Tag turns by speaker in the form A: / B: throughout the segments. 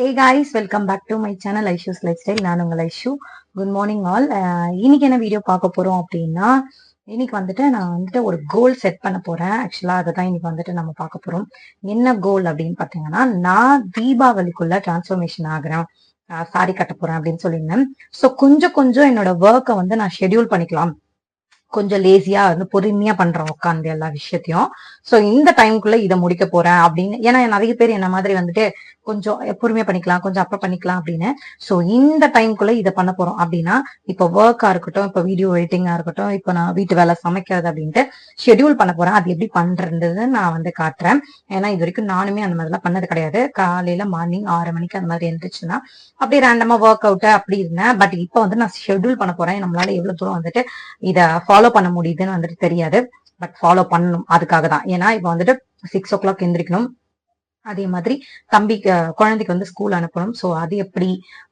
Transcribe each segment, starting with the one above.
A: Hey guys, welcome back to my channel Aishu's lifestyle. நான் உங்கள் Aishu. Good morning all. இன்னைக்கு என்ன வீடியோ பார்க்க போறோம் அப்படின்னா, இன்னைக்கு வந்துட்டு நான் வந்துட்டு ஒரு கோல் செட் பண்ண போறேன். ஆக்சுவலா அதை தான் இன்னைக்கு வந்துட்டு நம்ம பார்க்க போறோம். என்ன கோல் அப்படின்னு பார்த்தீங்கன்னா, நான் தீபாவளிக்குள்ள டிரான்ஸ்ஃபர்மேஷன் ஆகுறேன், சாரி கட்ட போறேன் அப்படின்னு சொல்லியிருந்தேன். ஸோ கொஞ்சம் கொஞ்சம் என்னோட ஒர்க்கை வந்து நான் ஷெட்யூல் பண்ணிக்கலாம். கொஞ்சம் லேசியா வந்து பொறுமையா பண்றோம் உட்காந்து எல்லா விஷயத்தையும். சோ இந்த டைம்குள்ள இதை முடிக்க போறேன் அப்படின்னு. ஏன்னா நிறைய பேர் என்ன மாதிரி வந்துட்டு கொஞ்சம் பொறுமையா பண்ணிக்கலாம், கொஞ்சம் அப்புறம் பண்ணிக்கலாம் அப்படின்னு. சோ இந்த டைம்குள்ள இதை பண்ண போறோம் அப்படின்னா, இப்போ ஒர்க்கா இருக்கட்டும், இப்போ வீடியோ எடிட்டிங்கா இருக்கட்டும், இப்போ நான் வீட்டு வேலை சமைக்கிறது அப்படின்ட்டு ஷெட்யூல் பண்ண போறேன். அது எப்படி பண்றது நான் வந்து காட்டுறேன். ஏன்னா இது வரைக்கும் நானுமே அந்த மாதிரிலாம் பண்ணது கிடையாது. காலையில மார்னிங் 6 மணிக்கு அந்த மாதிரி இருந்துச்சுன்னா அப்படியே ரேண்டமா ஒர்க் அவுட் அப்படி இருந்தேன். பட் இப்போ வந்து நான் ஷெட்யூல் பண்ண போறேன். நம்மளால எவ்வளவு தூரம் வந்துட்டு இதை ஃபாலோ பண்ண முடியுதுன்னு வந்துட்டு தெரியாது. பட் ஃபாலோ பண்ணணும். அதுக்காக தான். ஏன்னா இப்போ வந்துட்டு 6 o'clock எந்திரிக்கணும். அதே மாதிரி தம்பிக்கு குழந்தைக்கு வந்து ஸ்கூல் அனுப்பணும். ஸோ அது எப்படி,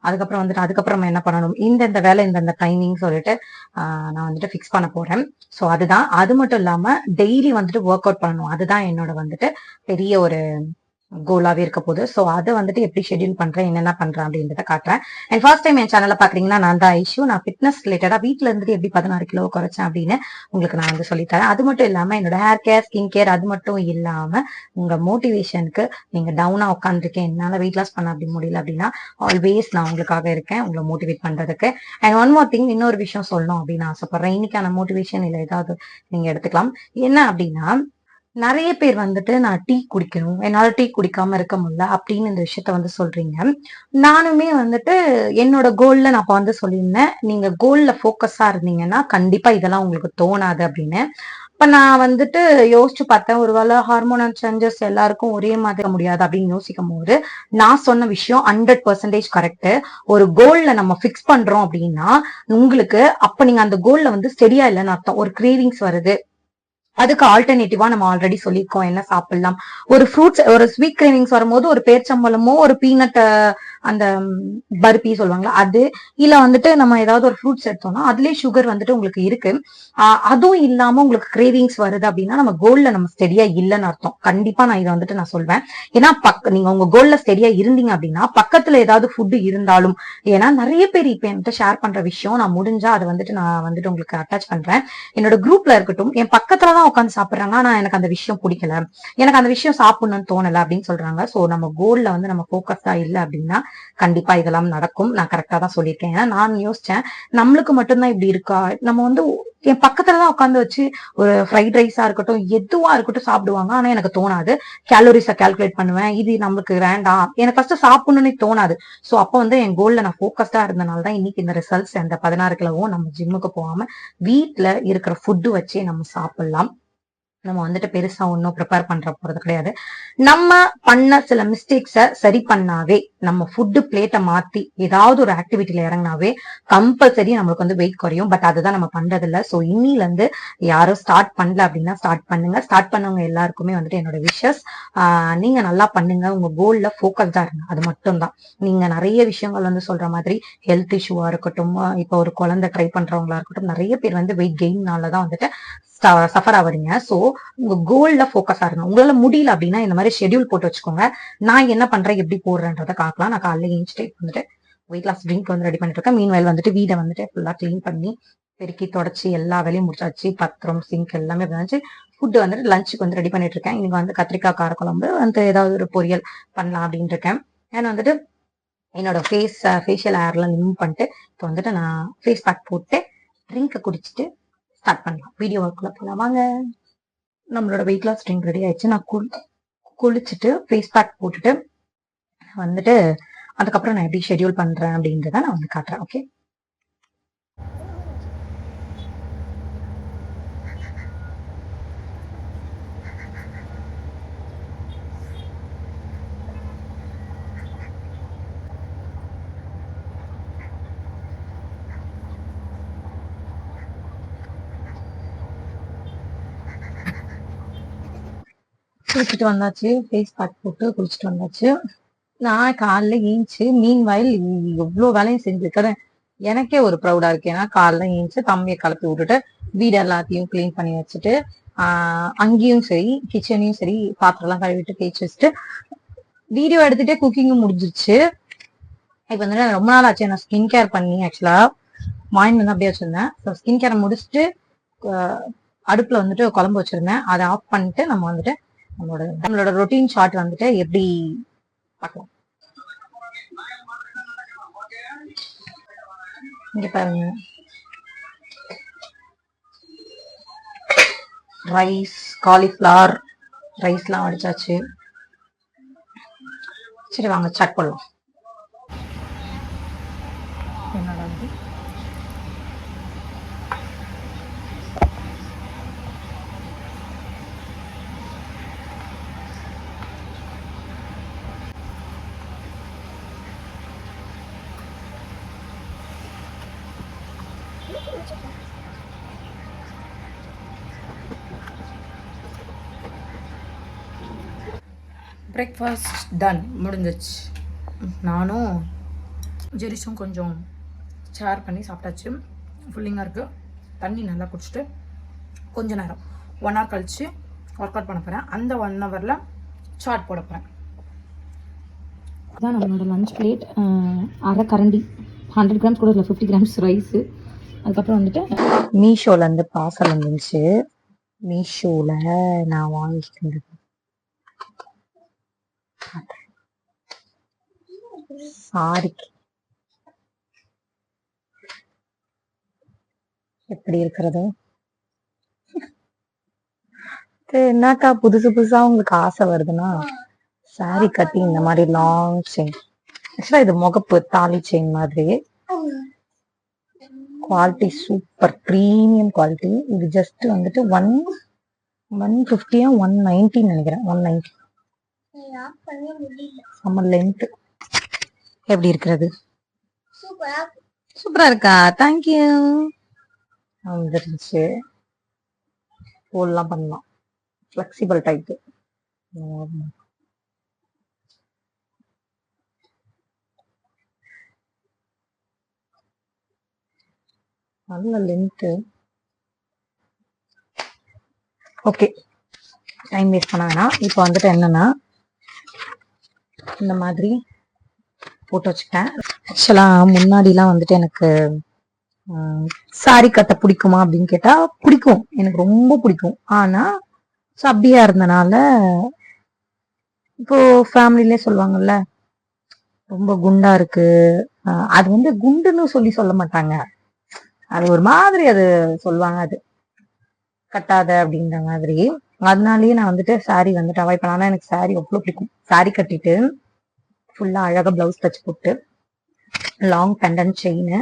A: அதுக்கப்புறம் வந்துட்டு அதுக்கப்புறம் என்ன பண்ணணும், இந்த வேலை இந்த டைமிங் சொல்லிட்டு நான் வந்துட்டு ஃபிக்ஸ் பண்ண போறேன். ஸோ அதுதான். அது மட்டும் இல்லாம டெய்லி வந்துட்டு ஒர்க் அவுட் பண்ணணும். அதுதான் என்னோட வந்துட்டு பெரிய ஒரு கோலாவே இருக்க போகுது. ஸோ அதை வந்துட்டு எப்படி ஷெட்யூல் பண்றேன், என்னென்ன பண்றேன் அப்படின்றத காட்டுறேன். அண்ட் ஃபர்ஸ்ட் டைம் என் சேனலை பாக்குறீங்கன்னா, நான் தான் ஐஷு. நான் ஃபிட்னஸ் ரிலேட்டடா வீட்டுல இருந்துட்டு எப்படி 16 கிலோ குறைச்சேன் அப்படின்னு உங்களுக்கு நான் வந்து சொல்லித்தரேன். அது மட்டும் இல்லாம என்னோட ஹேர் கேர், ஸ்கின் கேர், அது மட்டும் இல்லாம உங்க மோட்டிவேஷனுக்கு, நீங்க டவுனா உட்காந்துருக்கேன், என்னால வெயிட் லாஸ் பண்ண அப்படி முடியல அப்படின்னா, ஆல்வேஸ் நான் உங்களுக்காக இருக்கேன், உங்களை மோட்டிவேட் பண்றதுக்கு. அண்ட் ஒன் மோர் திங், இன்னொரு விஷயம் சொல்லணும் அப்படின்னு ஆசைப்படுறேன். இன்னைக்கான மோட்டிவேஷன் இல்லை ஏதாவது நீங்க எடுத்துக்கலாம். என்ன அப்படின்னா, நிறைய பேர் வந்துட்டு நான் டீ குடிக்கணும், என்னால டீ குடிக்காம இருக்க முடியல அப்படின்னு இந்த விஷயத்த வந்து சொல்றீங்க. நானுமே வந்துட்டு என்னோட கோல்ல நான் இப்ப வந்து சொல்லியிருந்தேன், நீங்க கோல்ல போக்கஸா இருந்தீங்கன்னா கண்டிப்பா இதெல்லாம் உங்களுக்கு தோணாது அப்படின்னு. இப்ப நான் வந்துட்டு யோசிச்சு பார்த்தேன், ஒருவேளை ஹார்மோனல் சேஞ்சஸ் எல்லாருக்கும் ஒரே மாதிரி முடியாது அப்படின்னு யோசிக்கும் போது, நான் சொன்ன விஷயம் 100% கரெக்ட். ஒரு கோல்ல நம்ம பிக்ஸ் பண்றோம் அப்படின்னா உங்களுக்கு அப்ப நீங்க அந்த கோல்ல வந்து ஸ்டெடியா இல்லைன்னு அர்த்தம். ஒரு கிரேவிங்ஸ் வருது, அதுக்கு ஆல்டர்னேட்டிவா நம்ம ஆல்ரெடி சொல்லியிருக்கோம் என்ன சாப்பிடலாம். ஒரு ஃப்ரூட்ஸ், ஒரு ஸ்வீட் கிரேவிங்ஸ் வரும்போது ஒரு பேர்ச்சம்பழமோ ஒரு பீனட், அந்த பருப்பி சொல்லுவாங்களா அது, இல்ல வந்துட்டு நம்ம ஏதாவது ஒரு ஃப்ரூட்ஸ் எடுத்தோம்னா அதுலயே சுகர் வந்துட்டு உங்களுக்கு இருக்கு. அதுவும் இல்லாம உங்களுக்கு கிரேவிங்ஸ் வருது அப்படின்னா நம்ம கோல்ல நம்ம ஸ்டெடியா இல்லைன்னு அர்த்தம். கண்டிப்பா நான் இதை வந்துட்டு நான் சொல்வேன். ஏன்னா நீங்க உங்க கோல்ல ஸ்டெடியா இருந்தீங்க அப்படின்னா பக்கத்துல ஏதாவது ஃபுட் இருந்தாலும், ஏன்னா நிறைய பேர் இப்ப என்கிட்ட ஷேர் பண்ற விஷயம், நான் முடிஞ்சா அதை வந்துட்டு நான் வந்துட்டு உங்களுக்கு அட்டாச் பண்றேன். என்னோட குரூப்ல இருக்கட்டும், என் பக்கத்துலதான் உட்காந்து சாப்பிடுறாங்க, ஆனா எனக்கு அந்த விஷயம் பிடிக்கல, எனக்கு அந்த விஷயம் சாப்பிடணும்னு தோணல அப்படின்னு சொல்றாங்க. சோ நம்ம கோல்ல வந்து நம்ம போக்கஸா இல்ல அப்படின்னா கண்டிப்பா இதெல்லாம் நடக்கும். நான் கரெக்டா தான் சொல்லியிருக்கேன். ஏன்னா நான் யோசிச்சேன், நம்மளுக்கு மட்டும்தான் இப்படி இருக்கா, நம்ம வந்து என் பக்கத்துலதான் உட்காந்து வச்சு ஒரு ஃப்ரைட் ரைஸா இருக்கட்டும் எதுவா இருக்கட்டும் சாப்பிடுவாங்க, ஆனா எனக்கு தோணாது. கேலோரிஸை கால்குலேட் பண்ணுவேன், இது நம்மளுக்கு வேண்டாம், எனக்கு ஃபர்ஸ்ட் சாப்பிடணும்னு தோணாது. சோ அப்ப வந்து என் கோல்ல நான் போக்கஸ்டா இருந்தனால தான் இன்னைக்கு இந்த ரிசல்ட்ஸ். அந்த 16 கிலோவும் நம்ம ஜிம்முக்கு போகாம வீட்டுல இருக்கிற ஃபுட்டு வச்சே நம்ம சாப்பிடலாம். நம்ம வந்துட்டு பெருசா ஒன்னும் ப்ரிப்பேர் பண்ற போறது கிடையாது. நம்ம பண்ண சில மிஸ்டேக்ஸ சரி பண்ணாவே, நம்ம ஃபுட்டு பிளேட்டை மாத்தி ஏதாவது ஒரு ஆக்டிவிட்டியில இறங்கினாவே கம்பல்சரி நம்மளுக்கு வந்து வெயிட் குறையும். பட் அதுதான் நம்ம பண்றது இல்ல. சோ இன்னில இருந்து யாரும் ஸ்டார்ட் பண்ணல அப்படின்னா ஸ்டார்ட் பண்ணுங்க. ஸ்டார்ட் பண்ணவங்க எல்லாருக்குமே வந்துட்டு என்னோட விஷஸ். நீங்க நல்லா பண்ணுங்க, உங்க கோல்ல போக்கஸ்டா இருங்க, அது மட்டும் தான். நீங்க நிறைய விஷயங்கள் வந்து சொல்ற மாதிரி ஹெல்த் இஷ்யூவா இருக்கட்டும், இப்போ ஒரு குழந்தை ட்ரை பண்றவங்களா இருக்கட்டும், நிறைய பேர் வந்து வெயிட் கெயின்னாலதான் வந்துட்டு சஃபர் ஆவறீங்க. சோ உங்க கோல்ல போக்கஸா இருங்க. உங்களால முடியல அப்படின்னா இந்த மாதிரி ஷெட்யூல் போட்டு வச்சுக்கோங்க. நான் என்ன பண்றேன், எப்படி போடுறேன்றத காக்கலாம். நான் காலையில ஏஞ்சிட்டு வந்துட்டு வெயிட் லாஸ் ட்ரிங்க் வந்து ரெடி பண்ணிட்டு இருக்கேன். மீன் வயல் வந்துட்டு வீடை வந்துட்டு ஃபுல்லா கிளீன் பண்ணி பெருக்கி தொடச்சி எல்லா வேலையும் முடிச்சாச்சு. பத்திரம் சிங்க் எல்லாமே இருந்துச்சு. ஃபுட்டு வந்துட்டு லஞ்சுக்கு வந்து ரெடி பண்ணிட்டு இருக்கேன். இன்னைக்கு வந்து கத்திரிக்காய் காரக்குழம்பு வந்து ஏதாவது ஒரு பொரியல் பண்ணலாம் அப்படின்னு இருக்கேன். ஏன்னா வந்துட்டு என்னோட ஃபேஷியல் ஹேர்லாம் ரிமூவ் பண்ணிட்டு இப்போ வந்துட்டு நான் ஃபேஸ் பேக் போட்டு ட்ரிங்கை குடிச்சிட்டு ஸ்டார்ட் பண்ணலாம். வீடியோ ஒர்க்குள்ள போலாம் வாங்க. நம்மளோட வெயிட் லாஸ் ட்ரிங்க் ரெடி ஆயிடுச்சு. நான் குளிச்சுட்டு ஃபேஸ் பேக் போட்டுட்டு வந்துட்டு அதுக்கப்புறம் நான் எப்படி ஷெட்யூல் பண்றேன் அப்படின்றத நான் வந்து காட்டுறேன். ஓகே, குளிச்சுட்டு வந்தாச்சு. ஃபேஸ் பேக் போட்டு குளிச்சுட்டு வந்தாச்சு. நான் காலைல ஏஞ்சி மீன் வயல் எவ்வளவு வேலையும் செஞ்சிருக்கிறேன். எனக்கே ஒரு ப்ரௌடா இருக்கு. ஏன்னா காலைல ஏஞ்சி தம்பியை கலப்பி விட்டுட்டு வீடு எல்லாத்தையும் கிளீன் பண்ணி வச்சுட்டு, அங்கேயும் சரி கிச்சனையும் சரி பாத்திரம் எல்லாம் கழுவிட்டு தேய்ச்சி வச்சுட்டு வீடியோ எடுத்துட்டே குக்கிங்கும் முடிஞ்சிருச்சு. இப்போ வந்துட்டு ரொம்ப நாள் ஆச்சு நான் ஸ்கின் கேர் பண்ணி. ஆக்சுவலா மார்னிங் வந்து அப்படியே வச்சிருந்தேன். ஸோ ஸ்கின் கேரை முடிச்சுட்டு அடுப்புல வந்துட்டு குழம்பு வச்சிருந்தேன். அதை ஆஃப் பண்ணிட்டு நம்ம வந்துட்டு நம்மளோட ரொட்டீன் ஷார்ட் வந்துட்டு எப்படி பார்க்கலாம். இங்க பாருங்க, ரைஸ், காலிஃபிளவர் ரைஸ்லாம் வடிச்சாச்சு. சரி வாங்க சாட் பண்ணலாம். என்னடா இது? பிரேக்ஃபாஸ்ட் டன், முடிஞ்சிச்சு. நானும் ஜெரிஷும் கொஞ்சம் ஷேர் பண்ணி சாப்பிட்டாச்சு. ஃபுல்லிங்காக இருக்குது. தண்ணி நல்லா குடிச்சிட்டு கொஞ்ச நேரம் 1 hour கழித்து ஒர்க் அவுட் பண்ண போகிறேன். அந்த 1 hourல சாட் போட போகிறேன். இதுதான் நம்மளோட லஞ்ச் பிளேட். அரை கரண்டி 100 grams கூட இல்லை, 50 grams ரைஸு. அதுக்கப்புறம் வந்துட்டு மீஷோலேருந்து பார்சல் வந்துருந்துச்சு. மீஷோவில் நான் வாங்கிட்டு சாரிக்கு எப்படி இருக்கிறது என்னக்கா புதுசு புதுசா உங்களுக்கு ஆசை வருதுன்னா சாரி கட்டி இந்த மாதிரி லாங் செயின். ஆக்சுவலா இது முகப்பு தாலி செயின் மாதிரி. Quality super premium quality. இது ஜஸ்ட் வந்துட்டு 150 190 நினைக்கிறேன். 190. செம்ம லென்த். எப்படி இருக்கிறது? சூப்பரா இருக்கா? தேங்க்யூ. வந்துருச்சு. ஃபோல்லாம் பண்ணலாம். Flexible type. நல்ல லென்த்து. ஓகே, டைம் வேஸ்ட் பண்ண வேணாம். இப்போ வந்துட்டு என்னன்னா இந்த மாதிரி போட்டு வச்சுட்டேன். ஆக்சுவலா முன்னாடிலாம் வந்துட்டு எனக்கு சாரி கட்ட பிடிக்குமா அப்படின்னு கேட்டா பிடிக்கும், எனக்கு ரொம்ப பிடிக்கும். ஆனா அப்படியா இருந்தனால இப்போ ஃபேமிலிலே சொல்லுவாங்கல்ல ரொம்ப குண்டா இருக்கு, அது வந்து குண்டுன்னு சொல்ல மாட்டாங்க, அது ஒரு மாதிரி அது சொல்லுவாங்க, அது கட்டாத அப்படின்ற மாதிரி. அதனாலயே நான் வந்துட்டு சாரி வந்துட்டு அவாய்ட் பண்ணா. எனக்கு சாரி அவ்வளோ பிடிக்கும். சாரி கட்டிட்டு ஃபுல்லா அழகா பிளவுஸ் தச்சு போட்டு லாங் பெண்டன் செயின்,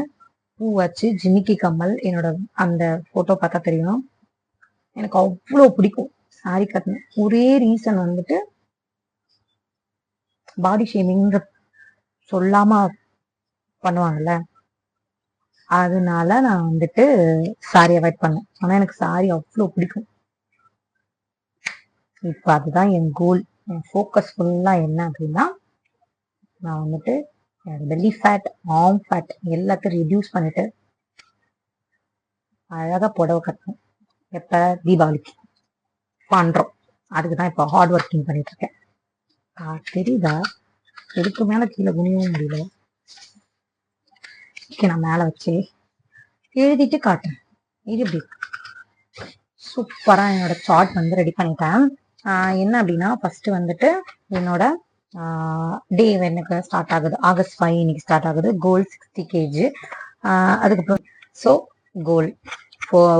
A: பூ வச்சு ஜிமிக்கி கம்மல். என்னோட அந்த போட்டோ பார்த்தா தெரியும், எனக்கு அவ்வளோ பிடிக்கும் சாரி கட்டின. ஒரே ரீசன் வந்துட்டு பாடி ஷேமிங் சொல்லாம பண்ணுவாங்கல்ல, அதனால நான் வந்துட்டு சாரி அவாய்ட் பண்ணேன். ஆனா எனக்கு சாரி அவ்வளோ பிடிக்கும். இப்ப அதுதான் என் கோல். என் ஃபோக்கஸ் ஃபுல்லா என்ன அப்படின்னா நான் வந்துட்டு பெல்லி ஃபேட், ஆர்ம் ஃபேட் எல்லாத்தையும் ரிடியூஸ் பண்ணிட்டு அழகா புடவை கட்டணும். எப்ப? தீபாவளிக்கு பண்றோம். அதுக்குதான் இப்ப ஹார்ட் ஒர்க்கிங் பண்ணிட்டு இருக்கேன். தெரியுதா? எதுக்கு மேல கீழே குனியவும் முடியல. நான் மேல வச்சு எழுதிட்டு காட்டுறேன். இது எப்படி சூப்பரா என்னோட சார்ட் வந்து ரெடி பண்ணிட்டேன். என்ன அப்படின்னா ஃபர்ஸ்ட் வந்துட்டு என்னோட டே எனக்கு ஸ்டார்ட் ஆகுது. August 5 இன்னைக்கு ஸ்டார்ட் ஆகுது. கோல் 60 kg. அதுக்கப்புறம் ஸோ கோல்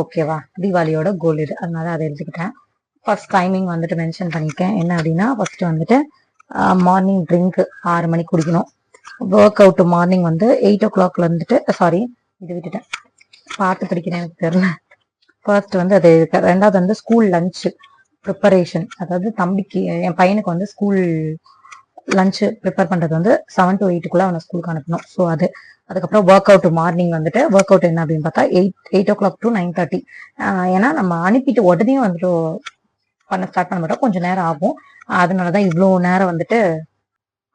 A: ஓகேவா, தீபாவளியோட கோல் இது, அதனால அதை எழுதிக்கிட்டேன். ஃபர்ஸ்ட் டைமிங் வந்துட்டு மென்ஷன் பண்ணியிருக்கேன். என்ன அப்படின்னா ஃபர்ஸ்ட் வந்துட்டு மார்னிங் ட்ரிங்க் 6 மணிக்கு குடிக்கணும். ஒர்க் அவுட் மார்னிங் வந்து 8 o'clock இருந்துட்டு, சாரி இது விட்டுட்டேன், பார்த்து படிக்கிறேன் எனக்கு தெரியல. ஃபர்ஸ்ட் வந்து அது. ரெண்டாவது வந்து ஸ்கூல் லஞ்ச் ப்ரிப்பரேஷன், அதாவது தம்பிக்கு என் பையனுக்கு வந்து ஸ்கூல் லஞ்ச் ப்ரிப்பேர் பண்றது வந்து 7 to 8 அவனை ஸ்கூலுக்கு அனுப்பணும். ஸோ அது. அதுக்கப்புறம் ஒர்க் அவுட் மார்னிங் வந்துட்டு ஒர்க் அவுட் என்ன அப்படின்னு பார்த்தா 8 o'clock to 9:30. ஏன்னா நம்ம அனுப்பிட்டு உடனே வந்துட்டு பண்ண ஸ்டார்ட் பண்ண மாட்டோம், கொஞ்சம் நேரம் ஆகும். அதனாலதான் இவ்வளோ நேரம் வந்துட்டு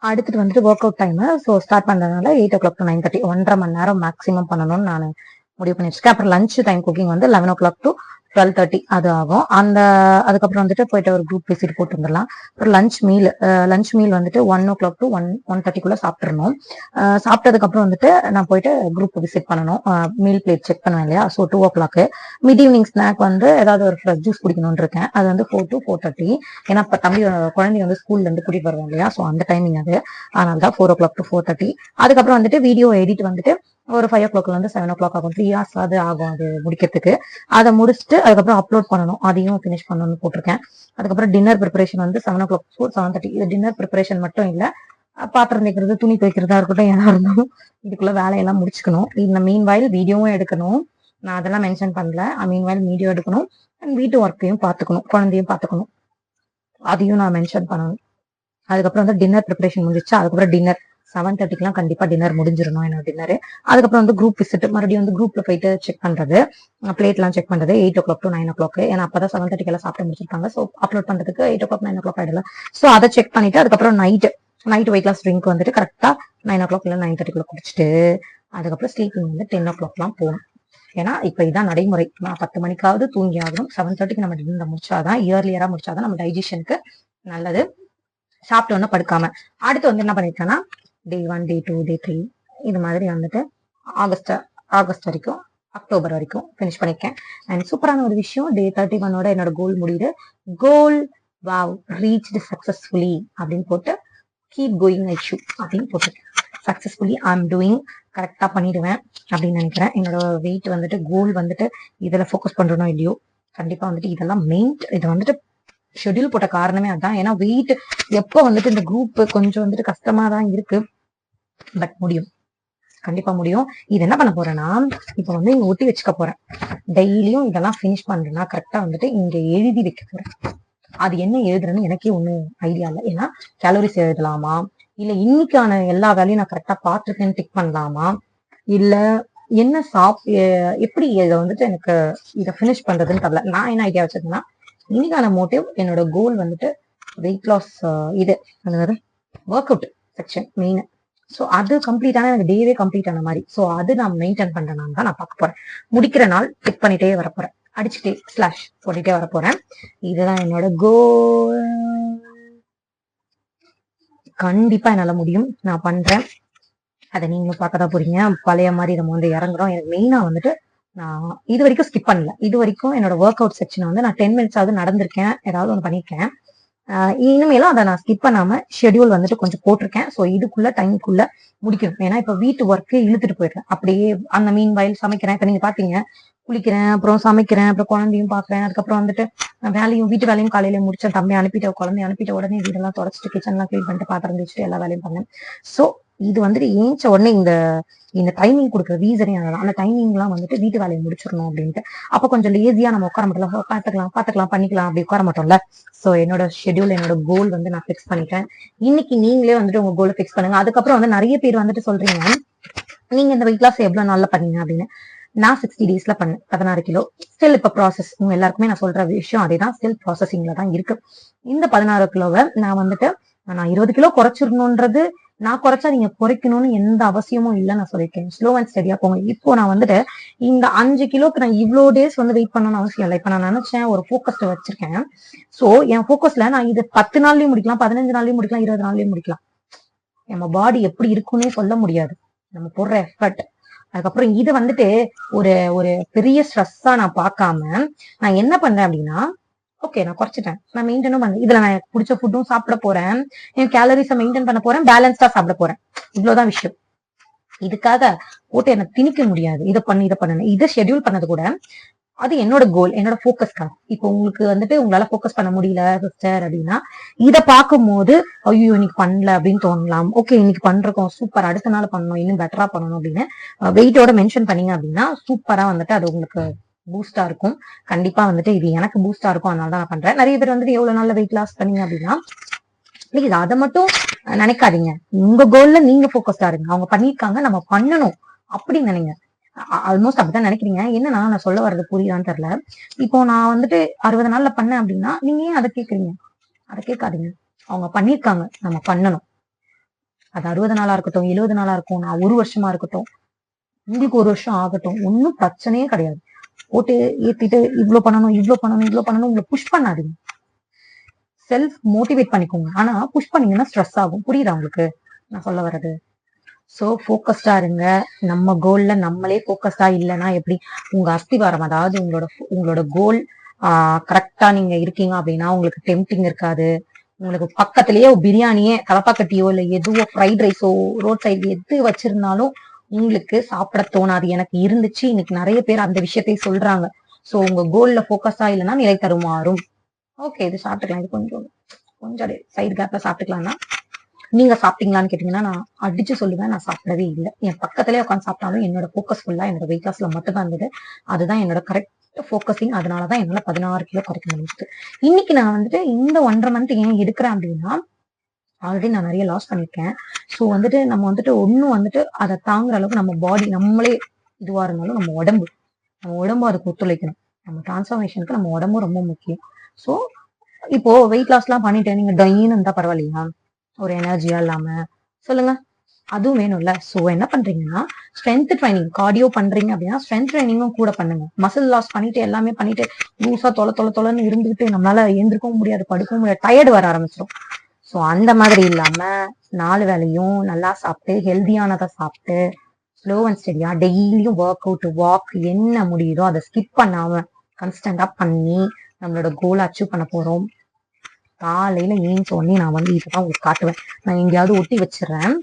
A: அடுத்துட்டு வந்துட்டு work out time. So start பண்றதுனால 8 o'clock to 9:30, 1.5 மணி நேரம் மேக்ஸிமம் பண்ணணும்னு நான் முடிவு பண்ணி வச்சிருக்கேன். அப்புறம் லஞ்ச் டைம் குக்கிங் வந்து 11 o'clock to 12:30 அது ஆகும். அதுக்கப்புறம் வந்துட்டு போயிட்டு ஒரு குரூப் விசிட் போட்டு வந்துடலாம். அப்புறம் லஞ்ச் மீல் வந்துட்டு 1 o'clock to 1:30 சாப்பிட்டுறணும். சாப்பிட்டதுக்கு அப்புறம் வந்துட்டு நான் போயிட்டு குரூப் விசிட் பண்ணணும். மீல் பிளேட் செக் பண்ணுவேன் இல்லையா? So 2 o'clock. Mid evening snack வந்து ஏதாவது ஒரு ஃப்ரெஷ் ஜூஸ் குடிக்கணும்னு இருக்கேன். அது வந்து 4 to 4:30. ஏன்னா இப்போ குழந்தை வந்து ஸ்கூல்ல இருந்து கூட்டிட்டு வருவாங்க இல்லையா? ஸோ அந்த டைமிங் அது. அதனால தான் 4 o'clock to 4:30. அதுக்கப்புறம் வந்துட்டு வீடியோ எடிட் வந்துட்டு ஒரு 5 o'clockல இருந்து 7 o'clock ஆகும். 3 hours அது ஆகும் அது முடிக்கிறதுக்கு. அதை முடிச்சுட்டு அதுக்கப்புறம் அப்லோட் பண்ணணும். அதையும் ஃபினிஷ் பண்ணணும்னு போட்டிருக்கேன். அதுக்கப்புறம் டின்னர் ப்ரிப்பரேஷன் வந்து 7 o'clock to 7:30. இது டின்னர் ப்ரிப்பரேஷன் மட்டும் இல்லை, பாத்திரம் தேய்க்கிறது, துணி துவைக்கிறதா இருக்கட்டும், எதா இருந்தாலும் இதுக்குள்ள வேலையெல்லாம் முடிச்சுக்கணும். இந்த மீன் வாயில் வீடியோவும் எடுக்கணும். நான் அதெல்லாம் மென்ஷன் பண்ணல. மீன் வாயில் வீடியோ எடுக்கணும் அண்ட் வீட்டு ஒர்க்கையும் பார்த்துக்கணும், குழந்தையும் பார்த்துக்கணும். அதையும் நான் மென்ஷன் பண்ணணும். அதுக்கப்புறம் வந்து டின்னர் ப்ரிப்பரேஷன் முடிஞ்சிச்சு. அதுக்கப்புறம் டின்னர் 7:30 கண்டிப்பா டின்னர் முடிஞ்சிடணும் என்னோட டின்னர். அதுக்கப்புறம் வந்து குரூப் விசிட், மறுபடியும் வந்து குரூப்ல போயிட்டு செக் பண்றது, பிளேட் எல்லாம் செக் பண்றது 8 o'clock to 9 o'clock. ஏன்னா அப்பதான் 7:30 சாப்பிட்டு முடிச்சிருப்பாங்க. ஸோ அப்லோட் பண்றதுக்கு 8 o'clock 9 o'clock ஆயிடல. ஸோ அதை செக் பண்ணிட்டு அதுக்கப்புறம் நைட் வெயிட் லாஸ் ட்ரிங்க் வந்துட்டு கரெக்டா 9 o'clock இல்ல 9:30 குடிச்சிட்டு அதுக்கப்புறம் ஸ்லீப்பிங் வந்து 10 o'clock போகணும். ஏன்னா இப்ப இதான் நடைமுறை. 10 மணிக்காவது தூங்கி ஆகணும். 7:30 நம்ம டின்னர் முடிச்சாதான், இயர்லியரா முடிச்சாதான் நம்ம டைஜஷனுக்கு நல்லது. சாப்பிட்டு ஒன்னும் படுக்காம அடுத்து வந்து என்ன பண்ணிருக்கேன்னா Day 1, Day 2, Day 3 இது மாதிரி வந்துட்டு ஆகஸ்ட் வரைக்கும், அக்டோபர் வரைக்கும் பினிஷ் பண்ணிருக்கேன். அண்ட் சூப்பரான ஒரு விஷயம், Day 31 என்னோட கோல் முடியுது. கோல் வாவ் ரீச்டு சக்சஸ்ஃபுல்லி அப்படின்னு போட்டு கீப் கோயிங் ஐஷு அப்படின்னு போட்டிருக்கேன். சக்சஸ்ஃபுல்லி ஐம் டூயிங், கரெக்டா பண்ணிடுவேன் அப்படின்னு நினைக்கிறேன். என்னோட வெயிட் வந்துட்டு கோல் வந்துட்டு இதுல ஃபோக்கஸ் பண்றனோ இல்லையோ, கண்டிப்பா வந்துட்டு இதெல்லாம் மெயின். இதை வந்துட்டு ஷெட்யூல் போட்ட காரணமே அதான். ஏன்னா வெயிட் எப்போ வந்துட்டு இந்த குரூப் கொஞ்சம் வந்துட்டு கஷ்டமா தான் இருக்கு, பட் முடியும், கண்டிப்பா முடியும். இது என்ன பண்ண போறேன்னா, இப்ப வந்து இங்க ஒட்டி வச்சுக்க போறேன். டெய்லியும் இதெல்லாம் பினிஷ் பண்றேன்னா கரெக்டா வந்துட்டு இங்க எழுதி வைக்க போறேன். அது என்ன எழுதுறேன்னு எனக்கே ஒன்னும் ஐடியா இல்லை. ஏன்னா கேலரிஸ் எழுதலாமா, இல்ல இன்னைக்கான எல்லா வேலையும் நான் கரெக்டா பாத்துருக்கேன்னு டிக் பண்ணலாமா, இல்ல என்ன எப்படி இதை வந்துட்டு எனக்கு இதை பினிஷ் பண்றதுன்னு தெரியல. நான் என்ன ஐடியா வச்சிருக்கேன்னா, இன்னைக்கான மோட்டிவ், என்னோட கோல் வந்துட்டு வெயிட் லாஸ், இது அதாவது work out section main. So அது கம்ப்ளீட் ஆனா எனக்கு டேவே கம்ப்ளீட் ஆன மாதிரி. ஸோ அது நான் மெயின்டைன் பண்றேன்னு தான் நான் பார்க்க போறேன். முடிக்கிற நாள் டிக் பண்ணிட்டே வரப்போறேன், அடிச்சுட்டே ஸ்லாஷ் போட்டுட்டே வரப்போறேன். இதுதான் என்னோட கோல். கண்டிப்பா என்னால முடியும், நான் பண்றேன். அதை நீங்களும் பார்க்கதான் போறீங்க. பழைய மாதிரி நம்ம வந்து இறங்குறோம். எனக்கு மெயினா வந்துட்டு நான் இது வரைக்கும் ஸ்கிப் பண்ணல. இது வரைக்கும் என்னோட ஒர்க் அவுட் செக்ஷன் வந்து நான் 10 minutes ஆகுது நடந்திருக்கேன், ஏதாவது ஒன்று பண்ணிருக்கேன். இனிமேலும் அதை நான் ஸ்கிப் பண்ணாம ஷெடியூல் வந்துட்டு கொஞ்சம் போட்டிருக்கேன். ஸோ இதுக்குள்ள டைமுக்குள்ள முடிக்கணும். ஏன்னா இப்ப வீட்டு ஒர்க்கு இழுத்துட்டு போயிடுறேன் அப்படியே. அந்த மீன் வயல் சமைக்கிறேன். இப்ப நீங்க பாத்தீங்க, குளிக்கிறேன், அப்புறம் சமைக்கிறேன், அப்புறம் குழந்தையும் பாக்குறேன், அதுக்கப்புறம் வந்துட்டு வீட்டு வேலையும் காலையில முடிச்சேன். தம்பி அனுப்பிட்ட, குழந்தைய அனுப்பிட்ட உடனே வீடெல்லாம் தொடச்சிட்டு கிச்சன்லாம் கிளீன் பண்ணிட்டு பாத்திரம் வச்சுட்டு எல்லா வேலையும் பண்ணேன். ஸோ இது வந்துட்டு ஏஞ்ச உடனே இந்த டைமிங் கொடுக்குற ரீசனே அதான். அந்த டைமிங் எல்லாம் வந்துட்டு வீட்டு வேலையை முடிச்சிடணும் அப்படின்ட்டு. அப்ப கொஞ்சம் லேசியா நம்ம உட்கார மாட்டோம், பாத்துக்கலாம் பண்ணிக்கலாம் அப்படி உட்கார மாட்டோம்ல. சோ என்னோட ஷெட்யூல், என்னோட கோல் வந்து நான் ஃபிக்ஸ் பண்ணிட்டேன். இன்னைக்கு நீங்களே வந்துட்டு உங்க கோலை ஃபிக்ஸ் பண்ணுங்க. அதுக்கப்புறம் வந்து நிறைய பேர் வந்துட்டு சொல்றீங்க, நீங்க இந்த வெயிட் லாஸ் எவ்வளவு நாள்ல பண்ணீங்க அப்படின்னு. நான் 60 daysல பண்ணேன் 16 கிலோ. ஸ்டில் இப்ப ப்ராசஸ், உங்க எல்லாருக்குமே நான் சொல்ற விஷயம் அதேதான், ஸ்டில் ப்ராசஸிங்ல தான் இருக்கு. இந்த 16 கிலோவை நான் வந்துட்டு நான் 20 கிலோ குறைச்சிடணும்ன்றது, நான் குறைச்சா நீங்க குறைக்கணும்னு எந்த அவசியமும் இல்லை நான் சொல்லியிருக்கேன். ஸ்லோ அண்ட் ஸ்டெடியா போங்க. இப்போ நான் வந்துட்டு இந்த 5 கிலோக்கு நான் இவ்வளோ டேஸ் வந்து வெயிட் பண்ணணும்னு அவசியம் இல்லை. இப்ப நான் நினைச்சேன் ஒரு ஃபோக்கஸ்ட் வச்சிருக்கேன். சோ என் ஃபோக்கஸ்ல நான் இது 10 நாள்லயும் முடிக்கலாம், 15 நாள்லயும் முடிக்கலாம், 20 நாள்லயும் முடிக்கலாம். நம்ம பாடி எப்படி இருக்குன்னே சொல்ல முடியாது, நம்ம போடுற எஃபர்ட். அதுக்கப்புறம் இது வந்துட்டு ஒரு ஒரு பெரிய ஸ்ட்ரெஸ்ஸா நான் பார்க்காம நான் என்ன பண்றேன் அப்படின்னா, ஓகே நான் குறைச்சிட்டேன், நான் மெயின்டைனும் பண்ணேன். இதுல நான் எனக்கு பிடிச்ச ஃபுட்டும் சாப்பிட போறேன், என் கேலரிஸை மெயின்டைன் பண்ண போறேன், பேலன்ஸ்டா சாப்பிட போறேன். இவ்வளவுதான் விஷயம். இதுக்காக போட்டு எனக்கு திணிக்க முடியாது. இதை பண்ணணும், இதை ஷெட்யூல் பண்ணது கூட அது என்னோட கோல், என்னோட ஃபோக்கஸ்க்காக. இப்போ உங்களுக்கு வந்துட்டு உங்களால ஃபோக்கஸ் பண்ண முடியல சிஸ்டர் அப்படின்னா, இதை பார்க்கும்போது ஐயோ இன்னைக்கு பண்ணல அப்படின்னு தோணலாம். ஓகே இன்னைக்கு பண்றோம், சூப்பர், அடுத்த நாள் பண்ணணும், இன்னும் பெட்டரா பண்ணணும் அப்படின்னு வெயிட்டோட மென்ஷன் பண்ணீங்க அப்படின்னா சூப்பரா வந்துட்டு அது உங்களுக்கு பூஸ்டா இருக்கும். கண்டிப்பா வந்துட்டு இது எனக்கு பூஸ்டா இருக்கும், அதனால தான் நான் பண்றேன். நிறைய பேர் வந்துட்டு எவ்வளவு நாள்ல வெயிட் லாஸ் பண்ணீங்க அப்படின்னா, பிளீஸ் அதை மட்டும் நினைக்காதீங்க. உங்க கோல்ல நீங்க ஃபோக்கஸ்டா இருங்க. அவங்க பண்ணிருக்காங்க, நம்ம பண்ணணும் அப்படின்னு நினைங்க. ஆல்மோஸ்ட் அப்படிதான் நினைக்கிறீங்க. என்னன்னா நான் சொல்ல வர்றது புரியுதான்னு தெரியல. இப்போ நான் வந்துட்டு 60 நாள்ல பண்ணேன் அப்படின்னா நீங்க ஏன் அதை கேட்கறீங்க? அதை கேட்காதீங்க. அவங்க பண்ணிருக்காங்க, நம்ம பண்ணணும். அது 60 நாளா இருக்கட்டும், 70 நாளா இருக்கும், நான் 1 வருஷமா இருக்கட்டும், உங்களுக்கு 1 வருஷம் ஆகட்டும், ஒன்னும் பிரச்சனையே கிடையாது. போட்டு ஏத்திட்டு இவ்வளவு பண்ணணும் உங்களை புஷ் பண்ணாதீங்க. செல்ஃப் மோட்டிவேட் பண்ணிக்கோங்க. ஆனா புஷ் பண்ணீங்கன்னா ஸ்ட்ரெஸ் ஆகும். புரியுதா உங்களுக்கு நான் சொல்ல வர்றது? ஸோ ஃபோக்கஸ்டா இருங்க. நம்ம கோல்ல நம்மளே ஃபோக்கஸ்டா இல்லைன்னா எப்படி? உங்க அஸ்திவாரம், அதாவது உங்களோட கோல் கரெக்டா நீங்க இருக்கீங்க அப்படின்னா உங்களுக்கு டெம்டிங் இருக்காது. உங்களுக்கு பக்கத்திலேயே பிரியாணியே, தலப்பாக்கட்டியோ இல்ல எதுவோ ஃப்ரைட் ரைஸோ ரோட் சைடு எது வச்சிருந்தாலும் உங்களுக்கு சாப்பிட தோணாது. எனக்கு இருந்துச்சு. இன்னைக்கு நிறைய பேர் அந்த விஷயத்தை சொல்றாங்க. ஸோ உங்க கோல்ல ஃபோக்கஸா இல்லைன்னா நிலை தருமாறும். ஓகே, இது சாப்பிட்டுக்கலாம், இது கொஞ்சம் கொஞ்சம் சைடு கேப்ல சாப்பிட்டுக்கலாம்னா நீங்க சாப்பிட்டீங்களான்னு கேட்டீங்கன்னா நான் அடிச்சு சொல்லுவேன், நான் சாப்பிடவே இல்லை. என் பக்கத்திலே உட்காந்து சாப்பிட்டாலும் என்னோட ஃபோக்கஸ் ஃபுல்லா என்னோட வெயிட் லாஸ்ல மட்டும் தான் இருந்தது. அதுதான் என்னோட கரெக்ட் ஃபோக்கஸிங். அதனாலதான் என்னால 16 கிலோ குறைக்க முடிஞ்சது. இன்னைக்கு நான் வந்துட்டு இந்த 1.5 மந்த் ஏன் எடுக்கிறேன் அப்படின்னா, ஆல்ரெடி நான் நிறைய லாஸ் பண்ணிருக்கேன். ஸோ வந்துட்டு நம்ம வந்துட்டு ஒன்னும் வந்துட்டு அதை தாங்குற அளவுக்கு நம்ம பாடி, நம்மளே இதுவா இருந்தாலும் நம்ம உடம்பு அதுக்கு ஒத்துழைக்கணும். நம்ம டிரான்ஸ்ஃபர்மேஷனுக்கு நம்ம உடம்பு ரொம்ப முக்கியம். ஸோ இப்போ வெயிட் லாஸ் எல்லாம் பண்ணிட்டு நீங்க டைன்னு இருந்தா பரவாயில்லையா? ஒரு எனர்ஜியா இல்லாம சொல்லுங்க, அதுவும் வேணும்ல. சோ என்ன பண்றீங்கன்னா, ஸ்ட்ரென்த் ட்ரைனிங், கார்டியோ பண்றீங்க அப்படின்னா ஸ்ட்ரென்த் ட்ரைனிங்கும் கூட பண்ணுங்க. மசில் லாஸ் பண்ணிட்டு எல்லாமே பண்ணிட்டு லூசா தொலைன்னு இருந்துகிட்டு நம்மளால எழுந்திருக்கவும் முடியாது, படுக்கவும் முடியாது, டயர்டு வர ஆரம்பிச்சிடும். சோ அந்த மாதிரி இல்லாம 4 வேளையும் நல்லா சாப்பிட்டு ஹெல்தியானதை சாப்பிட்டு ஸ்லோ அண்ட் ஸ்டெடியா டெய்லியும் வாக் என்ன முடியுதோ அதை ஸ்கிப் பண்ணாம கன்ஸ்டன்டா பண்ணி நம்மளோட கோல் அச்சீவ் பண்ண போறோம். காலையில ஏஞ்ச உடனே நான் வந்து இதுதான் உங்களுக்கு காட்டுவேன். நான் எங்கேயாவது ஒட்டி வச்சிடறேன்.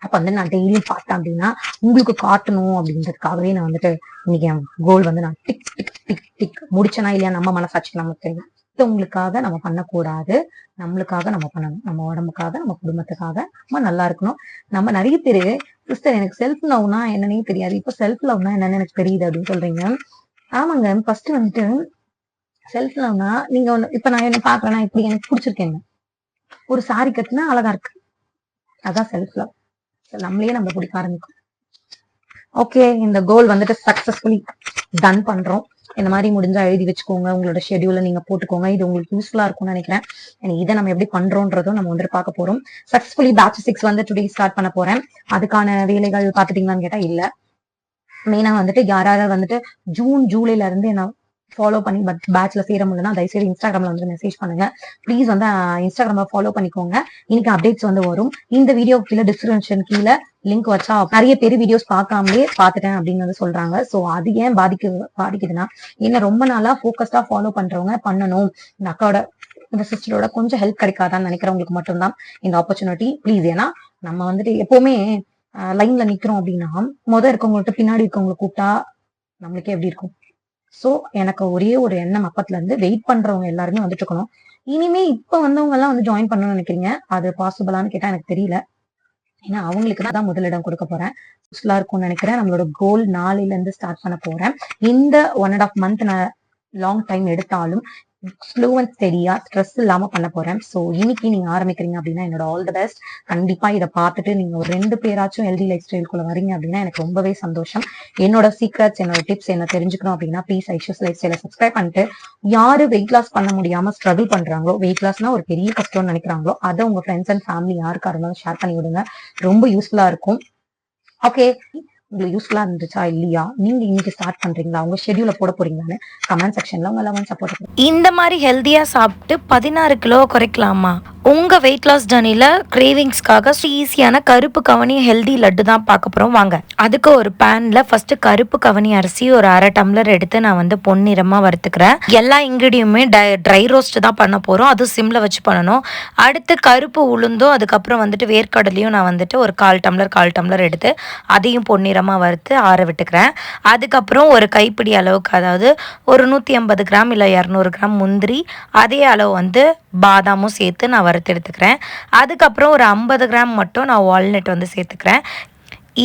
A: அப்ப வந்து நான் டெய்லியும் பார்த்தேன் அப்படின்னா உங்களுக்கு காட்டணும் அப்படின்றதுக்காகவே நான் வந்துட்டு இன்னைக்கு என் கோல் வந்து நான் டிக் டிக் டிக் டிக் முடிச்சனா இல்லையா நம்ம மனசாட்சிக்கு நமக்கு தெரியும். உங்களுக்காக நம்ம பண்ணக்கூடாது, நம்மளுக்காக நம்ம பண்ணணும். நம்ம உடம்புக்காக, நம்ம குடும்பத்துக்காக நம்ம நல்லா இருக்கணும். நம்ம நிறைய பேரு சிஸ்டர் எனக்கு செல்ஃப் லவ்னா என்னன்னே தெரியாது, இப்ப செல்ஃப் லவ்னா என்னன்னு எனக்கு தெரியுது அப்படின்னு சொல்றீங்க. ஆமாங்க, ஃபர்ஸ்ட் வந்துட்டு செல்ஃப் லவ்னா நீங்க இப்ப நான் என்ன பாக்குறேன்னா இப்படி எனக்கு பிடிச்சிருக்கேன், ஒரு சாரி கட்டினா அழகா இருக்கு, அதான் செல்ஃப் லவ். நம்மளே நம்ம பிடிக்க ஆரம்பிக்கும். ஓகே, இந்த கோல் வந்துட்டு சக்சஸ்ஃபுல்லி டன் பண்றோம். இந்த மாதிரி முடிஞ்சா எழுதி வச்சுக்கோங்க, உங்களோட ஷெடியூல நீங்க போட்டுக்கோங்க. இது உங்களுக்கு யூஸ்ஃபுல்லா இருக்கும்னு நினைக்கிறேன். இதை நம்ம எப்படி பண்றோன்றதும் நம்ம வந்துட்டு பார்க்க போறோம். சக்சஸ்ஃபுல்லி பேட்ச் 6 வந்து டுடே ஸ்டார்ட் பண்ண போறேன். அதுக்கான வேலைகள் பாத்துட்டீங்களான்னு கேட்டா இல்ல. மெயினா வந்துட்டு யாராவது வந்துட்டு ஜூன் ஜூலைல இருந்து என்ன ஃபாலோ பண்ணி பேட்ச்ல சேர முடியலன்னா தயவுசெய்து இன்ஸ்டாகிராம்ல வந்து மெசேஜ் பண்ணுங்க. ப்ளீஸ் வந்து இன்ஸ்டாகிராம ஃபாலோ பண்ணிக்கோங்க. இன்னைக்கு அப்டேட்ஸ் வந்து வரும். இந்த வீடியோ கீழே டிஸ்கிரிப்ஷன் கீழே லிங்க் வச்சா நிறைய பேர் வீடியோஸ் பார்க்காமலே பார்த்துட்டேன் அப்படின்னு வந்து சொல்றாங்க. சோ அது ஏன் பாதிக்குதுன்னா, என்ன ரொம்ப நாளா போக்கஸ்டா ஃபாலோ பண்றவங்க பண்ணணும், இந்த அக்காவோட இந்த சிஸ்டரோட கொஞ்சம் ஹெல்ப் கிடைக்காதான்னு நினைக்கிறவங்களுக்கு மட்டும்தான் இந்த ஆப்பர்ச்சுனிட்டி. ப்ளீஸ், ஏன்னா நம்ம வந்துட்டு எப்பவுமே லைன்ல நிக்கிறோம் அப்படின்னா இருக்கவங்கள்ட்ட பின்னாடி இருக்கவங்களை கூப்பிட்டா நம்மளுக்கே எப்படி இருக்கும். சோ எனக்கு ஒரே ஒரு எண்ணம் அப்பத்துல இருந்து, வெயிட் பண்றவங்க எல்லாருமே வந்துட்டு இருக்கணும். இனிமே இப்ப வந்தவங்க எல்லாம் வந்து ஜாயின் பண்ணணும்னு நினைக்கிறீங்க, அது பாசிபிளான்னு கேட்டா எனக்கு தெரியல. ஏன்னா அவங்களுக்கு தான் முதலிடம் கொடுக்க போறேன். யூஸ்ஃபுல்லா இருக்கும்னு நினைக்கிறேன். நம்மளோட கோல் நாளையில இருந்து ஸ்டார்ட் பண்ண போறேன். இந்த 1.5 மந்த் நான் லாங் டைம் எடுத்தாலும் ஸ்லோ அண்ட் ஸ்டெடியா ஸ்ட்ரெஸ் இல்லாம பண்ண போறேன். சோ இன்னைக்கு நீங்க ஆரம்பிக்கிறீங்க அப்படின்னா என்னோட ஆல் தி பெஸ்ட். கண்டிப்பா இதை பார்த்துட்டு நீங்க ஒரு 2 பேராச்சும் ஹெல்தி லைஃப் ஸ்டைலுக்குள்ள வரீங்க அப்படின்னா எனக்கு ரொம்பவே சந்தோஷம். என்னோட சீக்ரெட்ஸ், என்னோட டிப்ஸ் என்ன தெரிஞ்சுக்கணும் அப்படின்னா ப்ளீஸ் ஐஷூஸ் லைஃப் ஸ்டைலை சப்ஸ்கிரைப் பண்ணிட்டு, யாரு வெயிட் லாஸ் பண்ண முடியாம ஸ்ட்ரகிள் பண்றாங்களோ, வெயிட் லாஸ்னா ஒரு பெரிய கஷ்டம்னு நினைக்கிறாங்களோ, அதை உங்க ஃப்ரெண்ட்ஸ் அண்ட் ஃபேமிலி யாருக்கா இருந்தாலும் ஷேர் பண்ணி விடுங்க. ரொம்ப யூஸ்ஃபுல்லா இருக்கும். ஓகே, உங்களுக்கு யூஸ்ஃபுல்லா இருந்துச்சா இல்லையா, நீங்க இன்னைக்கு ஸ்டார்ட் பண்றீங்களா, உங்க ஷெடியூல போட போறீங்களான்னு கமெண்ட் செக்ஷன்ல உங்க லவ் அண்ட் சப்போர்ட்.
B: இந்த மாதிரி ஹெல்த்தியா சாப்பிட்டு 16 கிலோ குறைக்கலாமா? உங்க வெயிட் லாஸ் ஜர்னில கிரேவிங்ஸ்க்காக ஈஸியான கருப்பு கவனி ஹெல்தி லட்டு தான் பார்க்க போறோம். வாங்க. அதுக்கு ஒரு பேன்ல ஃபர்ஸ்ட் கருப்பு கவனி அரிசி ஒரு 1/2 டம்ளர் எடுத்து நான் வந்து பொன்னிறமா வறுத்துக்கிறேன். எல்லா இன்கிரீடியமே ட்ரை ரோஸ்ட் தான் பண்ண போறோம், அது சிம்ல வச்சு பண்ணணும். அடுத்து கருப்பு உளுந்தும் அதுக்கப்புறம் வந்துட்டு வேர்க்கடலையும் நான் வந்துட்டு ஒரு 1/4 டம்ளர் எடுத்து அதையும் பொன்னிறமா வறுத்து ஆற விட்டுக்கிறேன். அதுக்கப்புறம் ஒரு கைப்பிடி அளவுக்கு, அதாவது ஒரு 150 கிராம் இல்லை 200 கிராம் முந்திரி, அதே அளவு வந்து பாதாமும் சேர்த்து நான் வறுத்து எடுத்துக்கிறேன். அதுக்கப்புறம் ஒரு 50 கிராம் மட்டும் நான் வால்நட் வந்து சேர்த்துக்கிறேன்.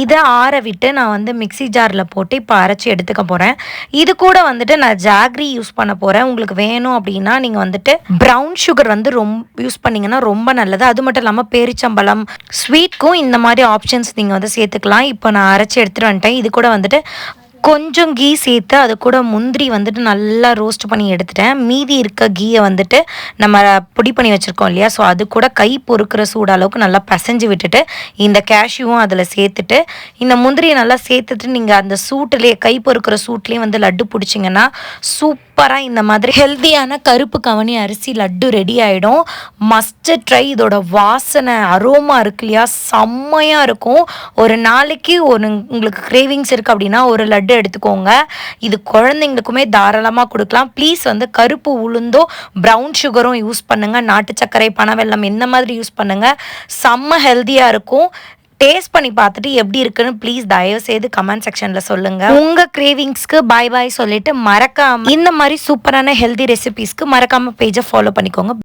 B: இதை ஆற விட்டு நான் வந்து மிக்சி ஜாரில் போட்டு இப்போ அரைச்சி எடுத்துக்க போகிறேன். இது கூட வந்துட்டு நான் ஜாக்ரி யூஸ் பண்ண போகிறேன். உங்களுக்கு வேணும் அப்படின்னா நீங்கள் வந்துட்டு ப்ரௌன் சுகர் வந்து யூஸ் பண்ணிங்கன்னா ரொம்ப நல்லது. அது மட்டும் இல்லாமல் பேரிச்சம்பழம் ஸ்வீட்க்கும் இந்த மாதிரி ஆப்ஷன்ஸ் நீங்கள் வந்து சேர்த்துக்கலாம். இப்போ நான் அரைச்சி எடுத்துகிட்டு வந்துட்டேன். இது கூட வந்துட்டு கொஞ்சம் கீ சேர்த்து அது கூட முந்திரி வந்துட்டு நல்லா ரோஸ்ட் பண்ணி எடுத்துட்டேன். மீதி இருக்க கீயை வந்துட்டு நம்ம பொடி பண்ணி வச்சுருக்கோம் இல்லையா, ஸோ அது கூட கை பொறுக்கிற சூடு அளவுக்கு நல்லா பிசைஞ்சு விட்டுட்டு இந்த கேஷ்யூவும் அதில் சேர்த்துட்டு இந்த முந்திரியை நல்லா சேர்த்துட்டு நீங்கள் அந்த சூட்டுலேயே கை பொறுக்கிற சூட்லேயே வந்து லட்டு பிடிச்சிங்கன்னா சூப்பராக இந்த மாதிரி ஹெல்த்தியான கருப்பு கவனி அரிசி லட்டு ரெடி ஆகிடும். Must try. இதோட வாசனை அரோமா இருக்கு இல்லையா, செம்மையாக இருக்கும். ஒரு நாளைக்கு உங்களுக்கு கிரேவிங்ஸ் இருக்குது அப்படின்னா ஒரு லட்டு எடுத்துக்கோங்க. இது குழந்தைங்களுக்குமே தாராளமாக கொடுக்கலாம். ப்ளீஸ் வந்து கருப்பு உளுந்தோ ப்ரௌன் சுகரும் யூஸ் பண்ணுங்கள். நாட்டு சர்க்கரை, பனவெல்லம் இந்த மாதிரி யூஸ் பண்ணுங்கள். செம்ம ஹெல்த்தியாக இருக்கும். டேஸ்ட் பண்ணி பார்த்துட்டு எப்படி இருக்குன்னு ப்ளீஸ் தயவு செய்து கமெண்ட் செக்ஷனில் சொல்லுங்கள். உங்கள் கிரேவிங்ஸ்க்கு பாய் பாய் சொல்லிட்டு மறக்காமல் இந்த மாதிரி சூப்பரான ஹெல்தி ரெசிபீஸ்க்கு மறக்காமல் பேஜை ஃபாலோ பண்ணிக்கோங்க.